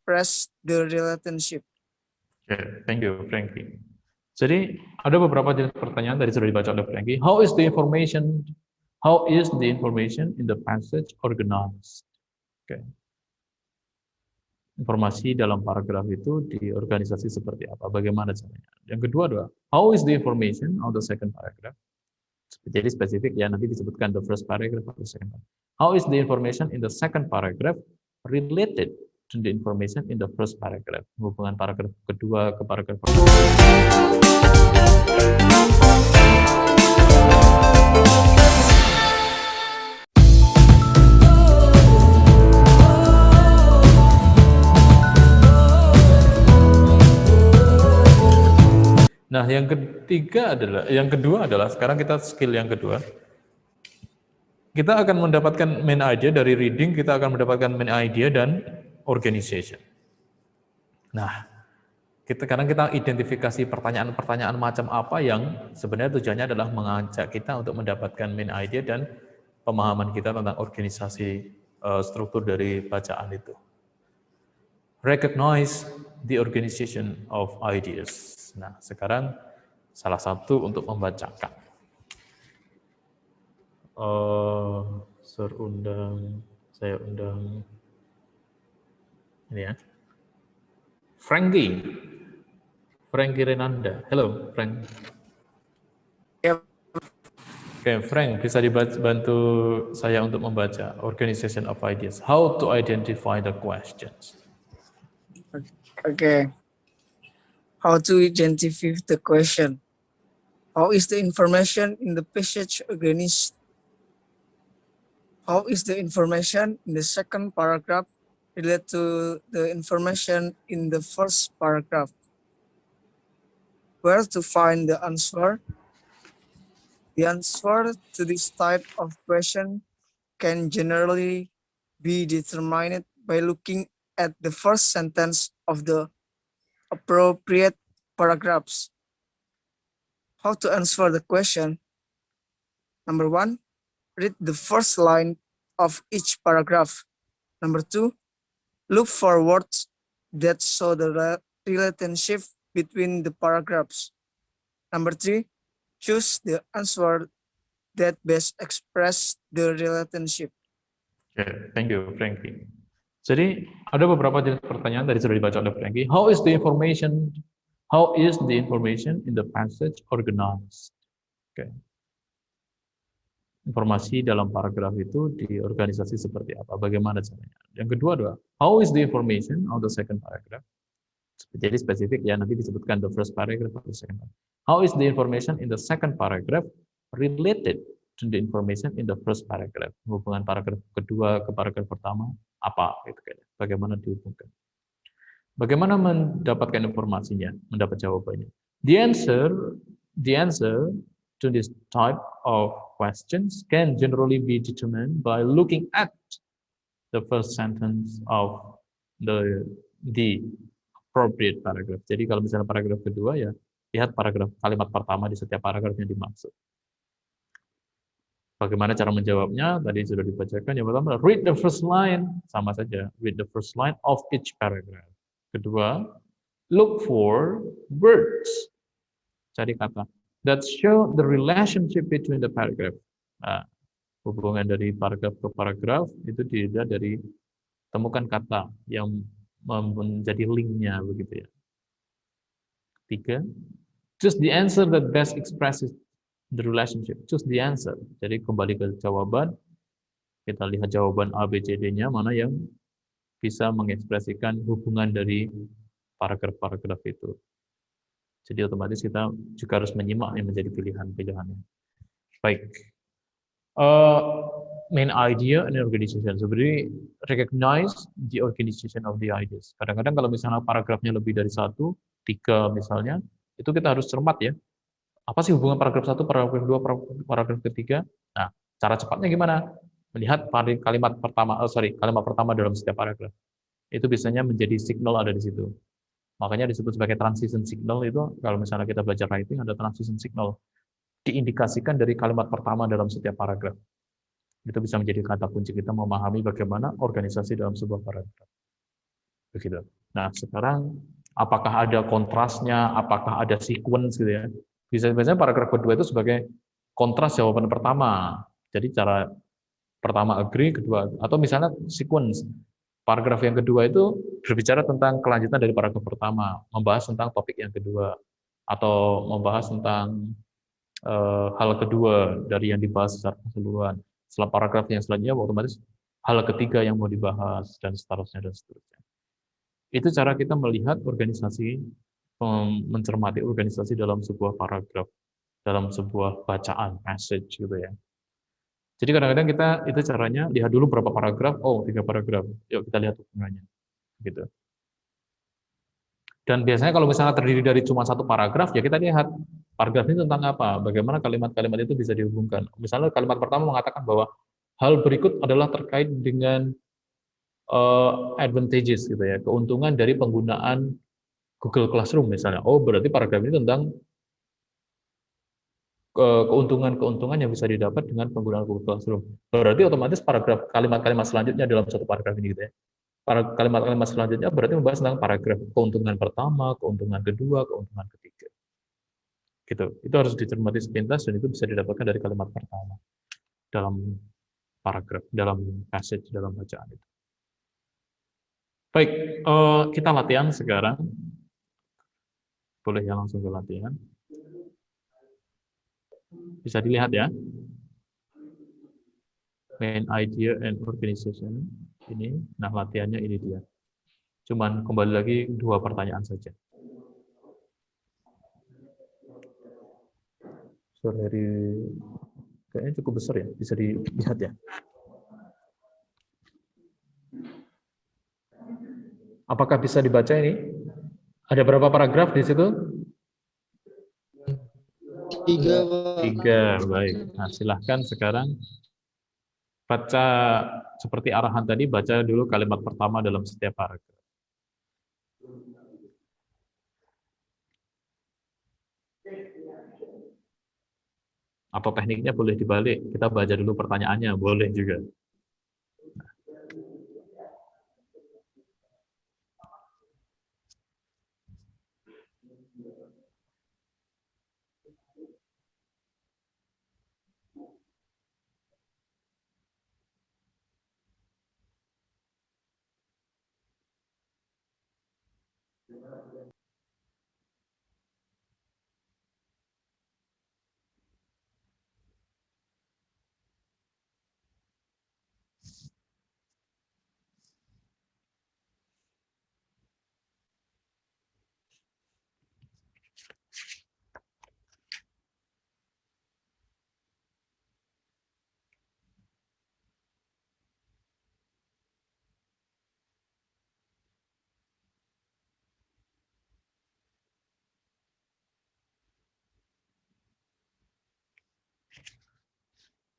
express the relationship. Okay, thank you, Frankie. Jadi ada beberapa jenis pertanyaan tadi sudah dibaca oleh Frankie. How is the information in the passage organized? Okay. Informasi dalam paragraf itu diorganisasi seperti apa? Bagaimana caranya? Yang kedua adalah how is the information of the second paragraph? Jadi spesifik ya, nanti disebutkan the first paragraph atau the second paragraph. How is the information in the second paragraph related to the information in the first paragraph? Hubungan paragraf kedua ke paragraf pertama. Nah, yang kedua adalah sekarang kita skill yang kedua. Kita akan mendapatkan main idea dari reading, kita akan mendapatkan main idea dan organization. Nah, sekarang kita identifikasi pertanyaan-pertanyaan macam apa yang sebenarnya tujuannya adalah mengajak kita untuk mendapatkan main idea dan pemahaman kita tentang organisasi struktur dari bacaan itu. Recognize the organization of ideas. Nah, sekarang salah satu untuk membacakan. Saya undang ini ya. Frankie Renanda. Hello, Frank. Yep. Oke, Frank, bisa dibantu saya untuk membaca Organization of Ideas. How to identify the questions. Okay. How to identify the question? How is the information in the passage organized? How is the information in the second paragraph related to the information in the first paragraph? Where to find the answer? The answer to this type of question can generally be determined by looking at the first sentence of the appropriate paragraphs. How to answer the question? Number 1, read the first line of each paragraph. Number 2, look for words that show the relationship between the paragraphs. Number 3, choose the answer that best express the relationship. Okay, thank you, Frankie. Jadi ada beberapa jenis pertanyaan tadi sudah dibaca oleh Frankie. How is the information in the passage organized? Okay. Informasi dalam paragraf itu diorganisasi seperti apa? Bagaimana caranya? Yang kedua adalah how is the information of the second paragraph? Jadi spesifik ya, nanti disebutkan the first paragraph atau the second paragraph. How is the information in the second paragraph related to the information in the first paragraph? Hubungan paragraf kedua ke paragraf pertama apa gitu kayaknya. Bagaimana dihubungkan? Bagaimana mendapatkan informasinya, mendapat jawabannya? The answer to this type of questions can generally be determined by looking at the first sentence of the appropriate paragraph. Jadi kalau misalnya paragraf kedua ya, lihat kalimat pertama di setiap paragraf yang dimaksud. Bagaimana cara menjawabnya? Tadi sudah dibacakan. Yang pertama, read the first line. Sama saja, read the first line of each paragraph. Kedua, look for words. Cari kata that show the relationship between the paragraph. Nah, hubungan dari paragraf ke paragraf itu dilihat dari temukan kata yang menjadi linknya begitu ya. Tiga, choose the answer that best expresses the relationship. Choose the answer. Jadi kembali ke jawaban. Kita lihat jawaban A, B, C, D-nya mana yang bisa mengekspresikan hubungan dari paragraf-paragraf itu. Jadi otomatis kita juga harus menyimak yang menjadi pilihan-pilihannya. Baik. Main idea and organization. Sebenarnya recognize the organization of the ideas. Kadang-kadang kalau misalnya paragrafnya lebih dari 1, 3 misalnya, itu kita harus cermat ya. Apa sih hubungan paragraf 1, paragraf 2, paragraf ketiga? Nah, cara cepatnya gimana? Melihat kalimat pertama dalam setiap paragraf. Itu biasanya menjadi signal ada di situ. Makanya disebut sebagai transition signal itu, kalau misalnya kita belajar writing, ada transition signal. Diindikasikan dari kalimat pertama dalam setiap paragraf. Itu bisa menjadi kata kunci kita memahami bagaimana organisasi dalam sebuah paragraf. Begitu. Nah, sekarang apakah ada kontrasnya, apakah ada sequence gitu ya. Biasanya paragraf kedua itu sebagai kontras jawaban pertama. Jadi cara pertama agree, kedua, atau misalnya sequence. Paragraf yang kedua itu berbicara tentang kelanjutan dari paragraf pertama, membahas tentang topik yang kedua, atau membahas tentang hal kedua dari yang dibahas secara keseluruhan. Setelah paragraf yang selanjutnya otomatis hal ketiga yang mau dibahas, dan seterusnya dan seterusnya. Itu cara kita melihat organisasi, mencermati organisasi dalam sebuah paragraf, dalam sebuah bacaan, passage gitu ya. Jadi kadang-kadang kita itu caranya lihat dulu berapa paragraf, oh 3 paragraf, yuk kita lihat hubungannya, gitu. Dan biasanya kalau misalnya terdiri dari cuma satu paragraf, ya kita lihat paragraf ini tentang apa, bagaimana kalimat-kalimat itu bisa dihubungkan. Misalnya kalimat pertama mengatakan bahwa hal berikut adalah terkait dengan advantages gitu ya, keuntungan dari penggunaan Google Classroom misalnya. Oh, berarti paragraf ini tentang keuntungan-keuntungan yang bisa didapat dengan penggunaan Google Classroom. Berarti otomatis paragraf kalimat-kalimat selanjutnya dalam satu paragraf ini gitu ya. Kalimat-kalimat selanjutnya berarti membahas tentang paragraf keuntungan pertama, keuntungan kedua, keuntungan ketiga. Gitu. Itu harus dicermati sepintas dan itu bisa didapatkan dari kalimat pertama dalam paragraf, dalam passage, dalam bacaan itu. Baik, kita latihan sekarang. Boleh ya langsung ke latihan. Bisa dilihat ya. Main idea and organization. Ini, nah latihannya ini dia. Cuman kembali lagi 2 pertanyaan saja. Dari kayaknya cukup besar ya, bisa dilihat ya. Apakah bisa dibaca ini? Ada berapa paragraf di situ? 3, baik. Nah, silahkan sekarang baca seperti arahan tadi, baca dulu kalimat pertama dalam setiap paragraf. Atau tekniknya boleh dibalik, kita baca dulu pertanyaannya, boleh juga.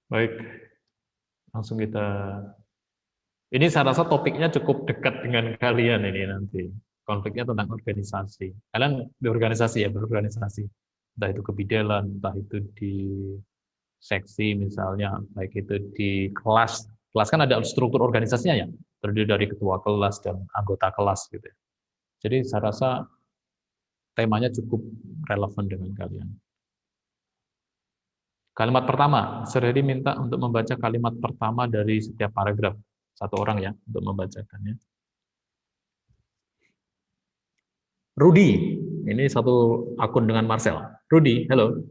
Baik, langsung kita. Ini saya rasa topiknya cukup dekat dengan kalian ini nanti. Konfliknya tentang organisasi. Kalian berorganisasi ya, berorganisasi. Entah itu kebidanan, entah itu di seksi misalnya, baik itu di kelas. Kelas kan ada struktur organisasinya ya, terdiri dari ketua kelas dan anggota kelas gitu ya. Jadi saya rasa temanya cukup relevan dengan kalian. Kalimat pertama, Suryadi minta untuk membaca kalimat pertama dari setiap paragraf. Satu orang ya, untuk membacakannya. Rudy, ini satu akun dengan Marcel. Rudy, halo.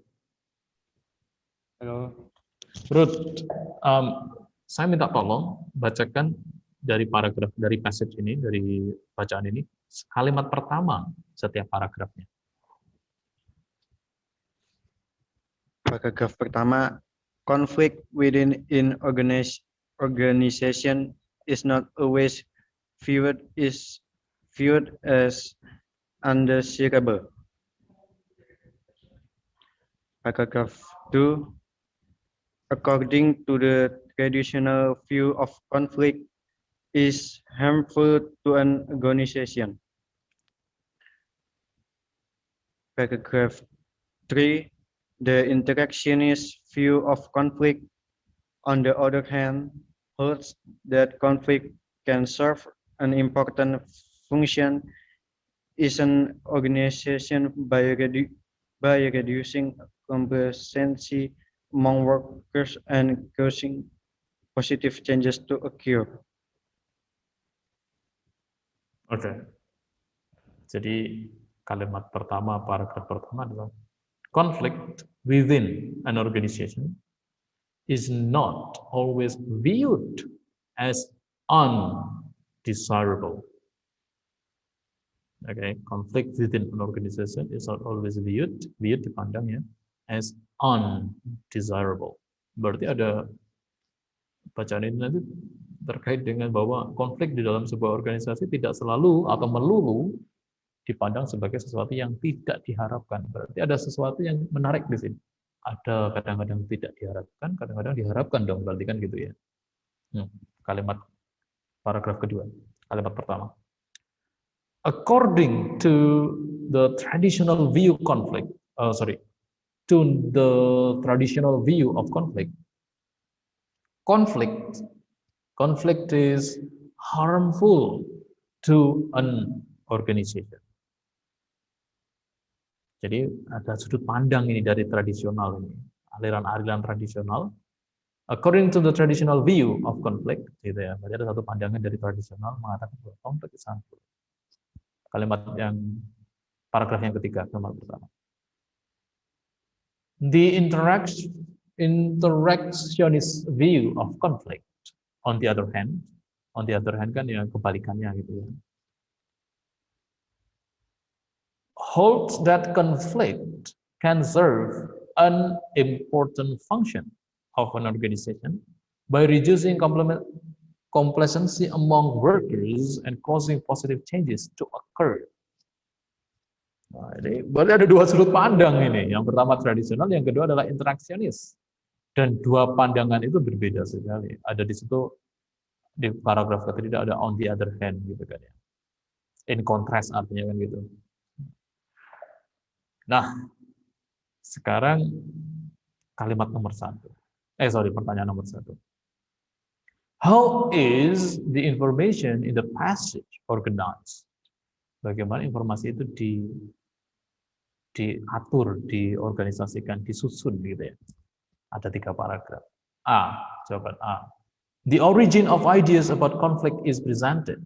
Halo. Ruth, saya minta tolong bacakan dari paragraf, dari passage ini, dari bacaan ini, kalimat pertama setiap paragrafnya. Paragraf pertama, conflict within an organization is not always viewed as undesirable. Paragraph 2, according to the traditional view of conflict is harmful to an organization. Paragraph 3, the interactionist view of conflict, on the other hand, holds that conflict can serve an important function is an organization by reducing complacency among workers and causing positive changes to occur. Oke. Jadi kalimat pertama, paragraf pertama adalah conflict within an organization is not always viewed as undesirable. Okay, conflict within an organization is not always viewed dipandang ya, as undesirable. Berarti ada bacaan ini nanti terkait dengan bahwa konflik di dalam sebuah organisasi tidak selalu atau melulu dipandang sebagai sesuatu yang tidak diharapkan. Berarti ada sesuatu yang menarik di sini. Ada kadang-kadang tidak diharapkan, kadang-kadang diharapkan dong, berarti kan gitu ya. Kalimat paragraf kedua, kalimat pertama. According to the traditional view of conflict, conflict is harmful to an organization. Jadi ada sudut pandang ini dari tradisional ini, aliran-aliran tradisional. According to the traditional view of conflict, gitu ya. Berarti ada satu pandangan dari tradisional mengatakan bahwa konflik itu harmful. Kalimat yang paragraf yang ketiga, kalimat pertama. The interactionist view of conflict, on the other hand kan yang kebalikannya gitu ya. Holds that conflict can serve an important function of an organization by reducing complacency among workers and causing positive changes to occur. Nah, ini berarti ada dua sudut pandang ini. Yang pertama tradisional, yang kedua adalah interaksionis. Dan dua pandangan itu berbeda sekali. Ada di situ di paragraf ketiga ada on the other hand gitu kan ya. In contrast artinya kan gitu. Nah, sekarang kalimat nomor satu. Pertanyaan nomor satu. How is the information in the passage organized? Bagaimana informasi itu diatur, diorganisasikan, disusun gitu ya. Ada 3 paragraf. Jawaban A. The origin of ideas about conflict is presented.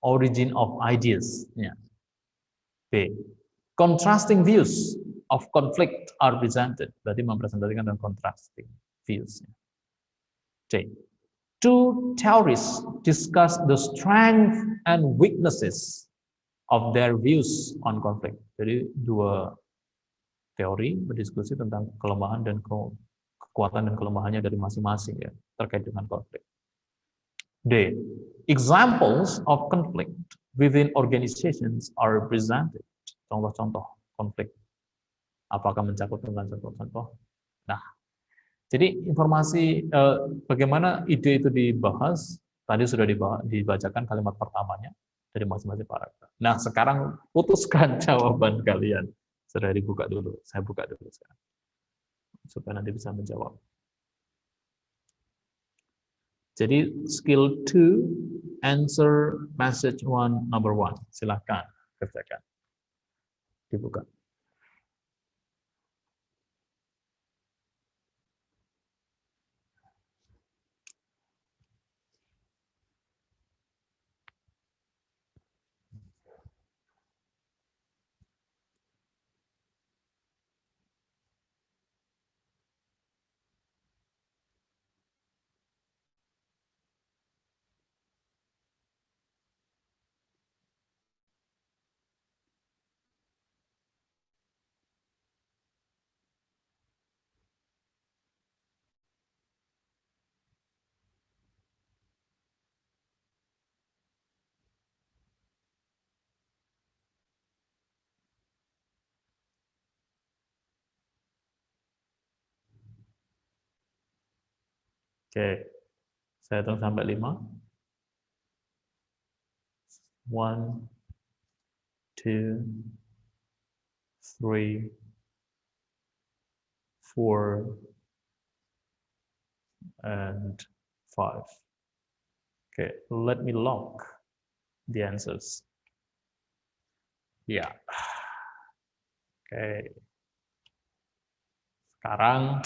Origin of ideas. Ya. B. Contrasting views of conflict are presented. Berarti mempresentasikan dengan contrasting views. C. 2 theories discuss the strength and weaknesses of their views on conflict. Jadi 2 teori berdiskusi tentang kelemahan dan kekuatan dan kelemahannya dari masing-masing ya terkait dengan konflik. D. Examples of conflict within organizations are presented. Contoh-contoh konflik. Apakah mencakup dengan contoh-contoh? Nah, jadi informasi bagaimana ide itu dibahas tadi sudah dibacakan kalimat pertamanya dari masing-masing paragraf. Nah, sekarang putuskan jawaban kalian. Sudah dibuka dulu. Saya buka dulu sekarang. Supaya nanti bisa menjawab. Jadi skill 2, answer message 1, number 1. Silahkan kerjakan. Dibuka. Oke, saya hitung sampai 5. 1, 2, 3, 4, and 5. Okay, let me lock the answers. Ya. Oke. Sekarang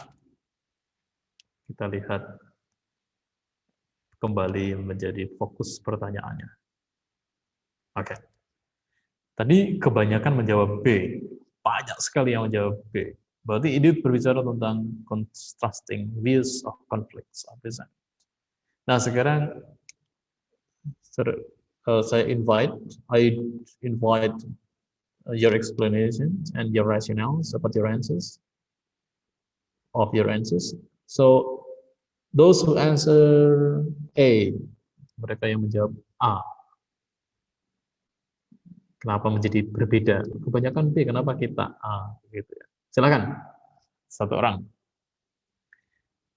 kita lihat kembali menjadi fokus pertanyaannya. Oke. Tadi kebanyakan menjawab B. Banyak sekali yang menjawab B. Berarti ini berbicara tentang contrasting views of conflicts of design. Nah, sekarang I invite your explanations and your rationales about your answers. So those who answer A, mereka yang menjawab A. Kenapa menjadi berbeda? Kebanyakan B, kenapa kita A? Gitu ya. Silakan, satu orang.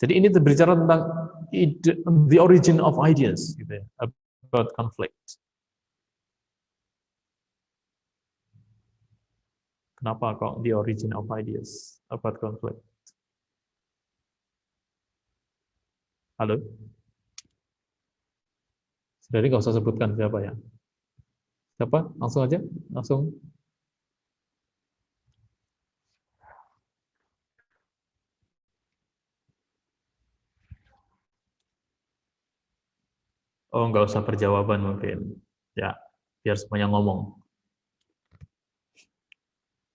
Jadi ini berbicara tentang the origin of ideas, gitu ya, about conflict. Kenapa kok the origin of ideas about conflict? Halo? Jadi nggak usah sebutkan siapa ya. Siapa? Langsung aja, langsung. Oh, nggak usah perjawaban mungkin. Ya, biar semuanya ngomong.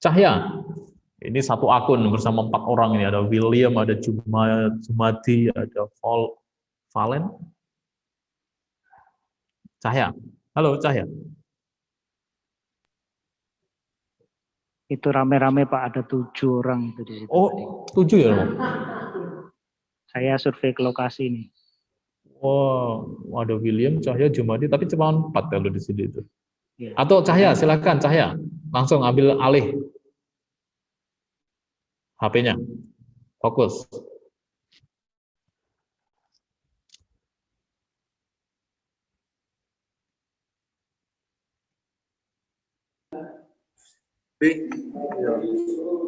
Cahya, ini satu akun bersama 4 orang ini. Ada William, ada Jumadi, ada Valen. Cahya, halo Cahya. Itu rame-rame Pak, ada 7 orang itu di situ. Oh, 7 ya? Saya survei ke lokasi ini. Oh, ada William, Cahya, Jumadi, tapi cuma 4 kalau di sini itu. Ya. Atau Cahya, silakan Cahya, langsung ambil alih HP-nya, fokus.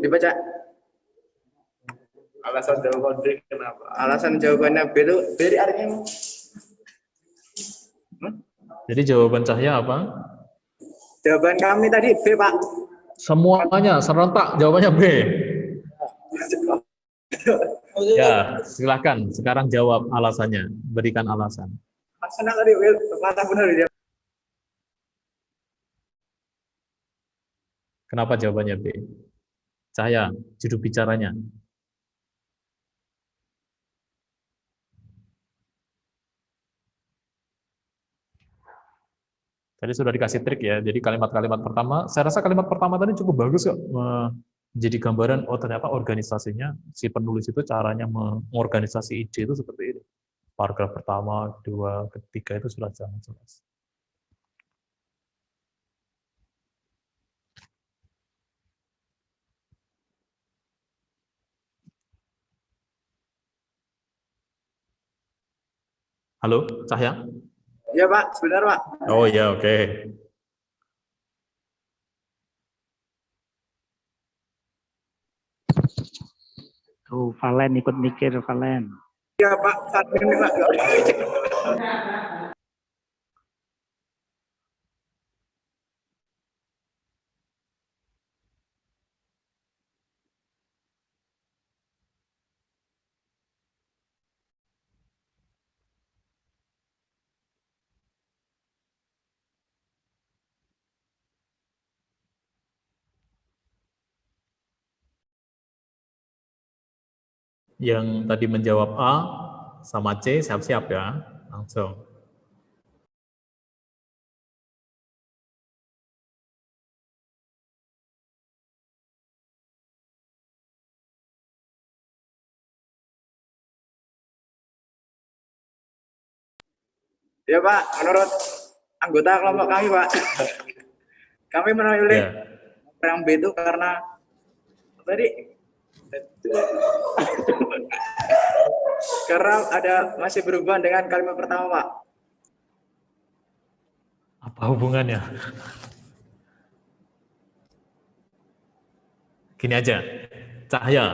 Dibaca. Alasan jawabannya kenapa? Alasan jawabannya B itu dari artinya. Jadi jawaban Cahya apa? Jawaban kami tadi B, Pak. Semuanya serentak jawabannya B. Ya, silakan. Sekarang jawab alasannya. Berikan alasan. Alasannya tadi mana benar dia? Kenapa jawabannya B? Cahya, juru bicaranya. Tadi sudah dikasih trik ya. Jadi kalimat-kalimat pertama, saya rasa kalimat pertama tadi cukup bagus kok. Menjadi gambaran, oh ternyata organisasinya, si penulis itu caranya mengorganisasi ide itu seperti ini. Paragraf pertama, kedua, ketiga itu sudah sangat jelas. Halo, Cahya? Iya, Pak. Sebentar, Pak. Oh ya, oke. Tuh, Valen ikut mikir, Valen. Iya, Pak. Saat ini, Pak. Yang tadi menjawab A sama C, siap-siap ya. Langsung. Iya, Pak. Menurut anggota kelompok kami, Pak. Kami memilih yang B itu karena tadi karena masih berhubungan dengan kalimat pertama, Pak. Apa hubungannya? Gini aja, Cahya,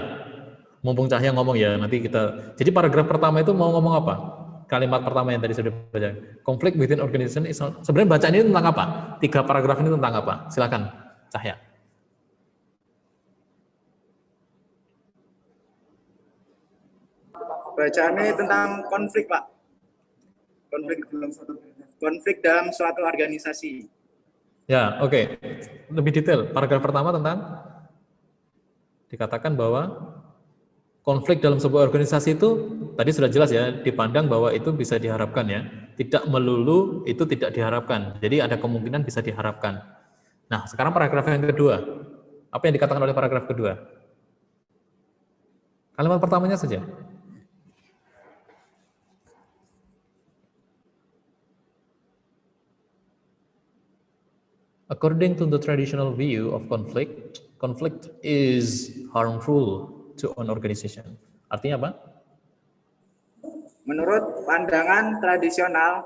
mumpung Cahya ngomong ya, nanti kita, jadi paragraf pertama itu mau ngomong apa? Kalimat pertama yang tadi sudah baca, conflict within organization is, sebenarnya bacaan ini tentang apa? 3 paragraf ini tentang apa? Silakan. Cahya. Bacaannya tentang konflik, Pak. Konflik dalam suatu organisasi. Ya, oke. Lebih detail. Paragraf pertama tentang dikatakan bahwa konflik dalam sebuah organisasi itu tadi sudah jelas ya, dipandang bahwa itu bisa diharapkan ya. Tidak melulu itu tidak diharapkan. Jadi ada kemungkinan bisa diharapkan. Nah, sekarang paragraf yang kedua. Apa yang dikatakan oleh paragraf kedua? Kalimat pertamanya saja. According to the traditional view of conflict, conflict is harmful to an organization. Artinya apa? Menurut pandangan tradisional,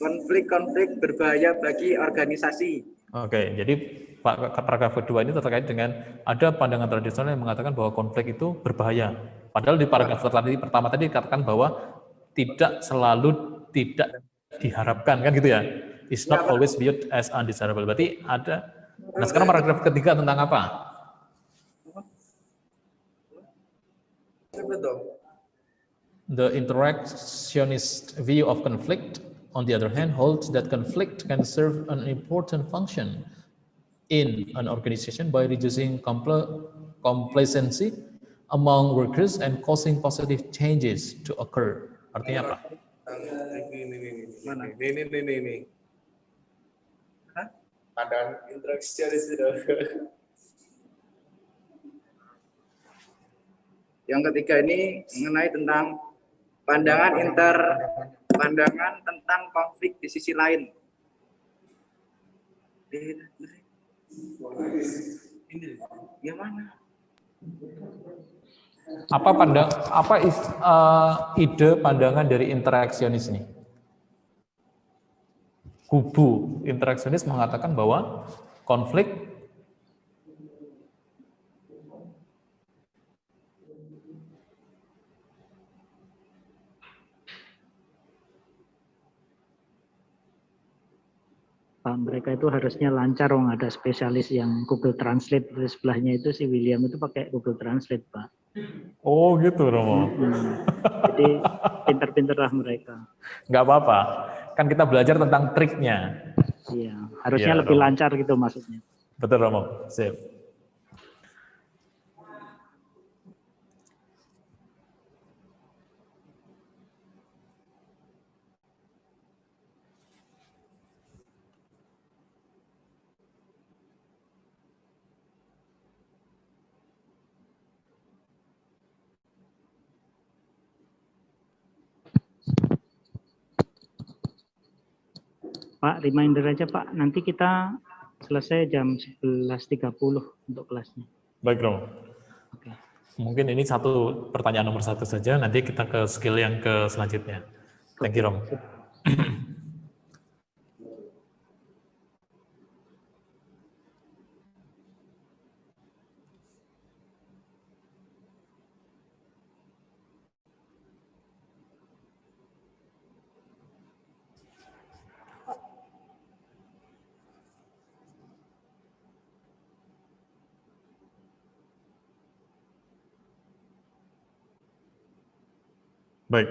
konflik-konflik berbahaya bagi organisasi. Oke, jadi paragraf kedua ini terkait dengan ada pandangan tradisional yang mengatakan bahwa konflik itu berbahaya. Padahal di paragraf pertama tadi dikatakan bahwa tidak selalu tidak diharapkan, kan gitu ya? It's not always viewed as undesirable. Berarti ada. Nah, sekarang paragraf ketiga tentang apa? The interactionist view of conflict, on the other hand, holds that conflict can serve an important function in an organization by reducing complacency among workers and causing positive changes to occur. Artinya apa? Ini. Pandangan interaksionis itu. Yang ketiga ini mengenai tentang pandangan tentang konflik di sisi lain. Ini yang mana? Apa ide pandangan dari interaksionis ini? Kubu interaksionis mengatakan bahwa konflik mereka itu harusnya lancar, ada spesialis yang Google Translate di sebelahnya itu si William itu pakai Google Translate, Pak. Oh gitu, Romo. Jadi pinter-pinterlah mereka. Nggak apa-apa, kan kita belajar tentang triknya. Iya, harusnya Iya, lebih Romo. lancar gitu maksudnya. Betul, Romo. Sip. Pak, reminder aja Pak, nanti kita selesai jam 11.30 untuk kelasnya. Baik, Romo. Oke. Mungkin ini pertanyaan nomor 1 saja, nanti kita ke skill yang ke selanjutnya. Thank you, Romo. Baik,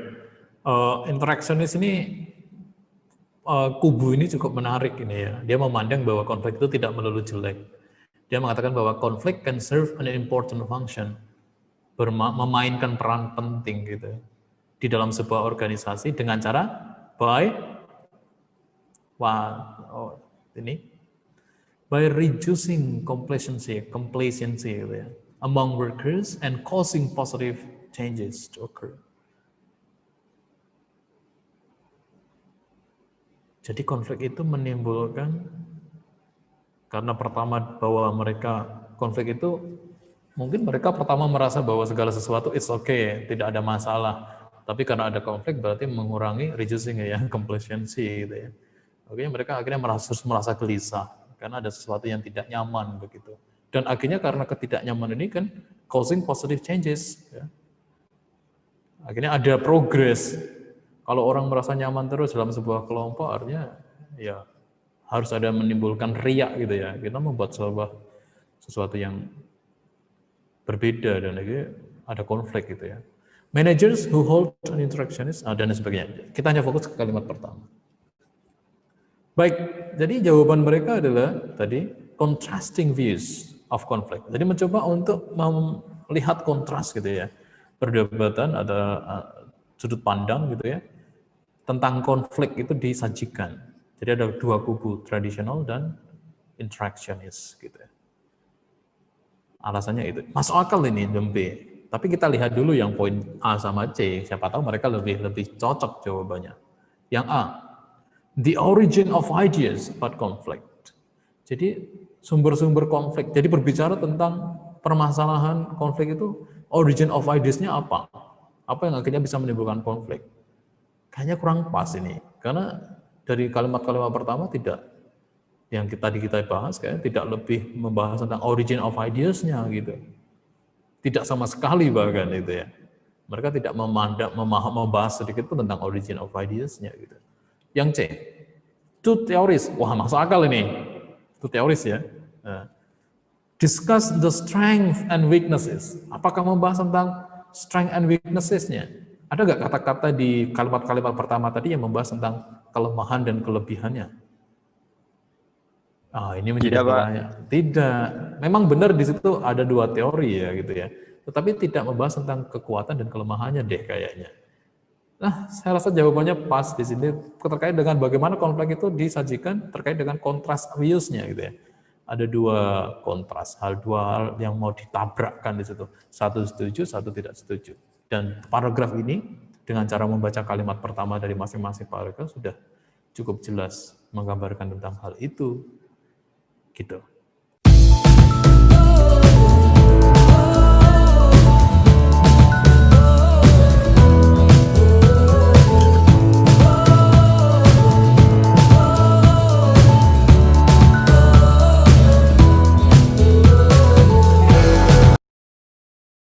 interaksionis ini kubu ini cukup menarik ini ya. Dia memandang bahwa konflik itu tidak melulu jelek. Dia mengatakan bahwa konflik can serve an important function, memainkan peran penting gitu di dalam sebuah organisasi dengan cara by reducing complacency gitu ya, among workers and causing positive changes to occur. Jadi konflik itu menimbulkan, karena pertama bahwa konflik itu, mungkin mereka pertama merasa bahwa segala sesuatu it's okay, tidak ada masalah. Tapi karena ada konflik berarti mengurangi, reducing ya, complacency gitu ya. Akhirnya mereka merasa gelisah, karena ada sesuatu yang tidak nyaman begitu. Dan akhirnya karena ketidaknyaman ini kan causing positive changes. Ya. Akhirnya ada progress. Kalau orang merasa nyaman terus dalam sebuah kelompok, artinya ya harus ada menimbulkan riak gitu ya. Kita membuat sesuatu yang berbeda dan lagi ada konflik gitu ya. Managers who hold an interactionist dan sebagainya. Kita hanya fokus ke kalimat pertama. Baik, jadi jawaban mereka adalah tadi contrasting views of conflict. Jadi mencoba untuk melihat kontras gitu ya. Perdebatan ada sudut pandang gitu ya. Tentang konflik itu disajikan. Jadi ada dua kubu, tradisional dan interactionist gitu ya. Alasannya itu. Masuk akal ini jam B. Tapi kita lihat dulu yang poin A sama C. Siapa tahu mereka lebih cocok jawabannya. Yang A, the origin of ideas about conflict. Jadi sumber-sumber konflik. Jadi berbicara tentang permasalahan konflik itu, origin of ideas-nya apa? Apa yang akhirnya bisa menimbulkan konflik? Kayaknya kurang pas ini. Karena dari kalimat-kalimat pertama tidak, yang kita bahas kayaknya tidak lebih membahas tentang origin of ideas-nya gitu. Tidak sama sekali bahkan itu ya. Mereka tidak membahas sedikit pun tentang origin of ideas-nya gitu. Yang C, two theories. Wah, masuk akal ini. Two theories ya. Discuss the strength and weaknesses. Apakah membahas tentang strength and weaknesses-nya? Ada nggak kata-kata di kalimat-kalimat pertama tadi yang membahas tentang kelemahan dan kelebihannya? Ini menjadi pertanyaan. Tidak. Memang benar di situ ada dua teori ya gitu ya. Tetapi tidak membahas tentang kekuatan dan kelemahannya deh kayaknya. Nah, saya rasa jawabannya pas di sini terkait dengan bagaimana konflik itu disajikan terkait dengan kontras views-nya gitu ya. Ada dua kontras, dua hal yang mau ditabrakkan di situ. Satu setuju, satu tidak setuju. Dan paragraf ini dengan cara membaca kalimat pertama dari masing-masing paragraf sudah cukup jelas menggambarkan tentang hal itu. Gitu.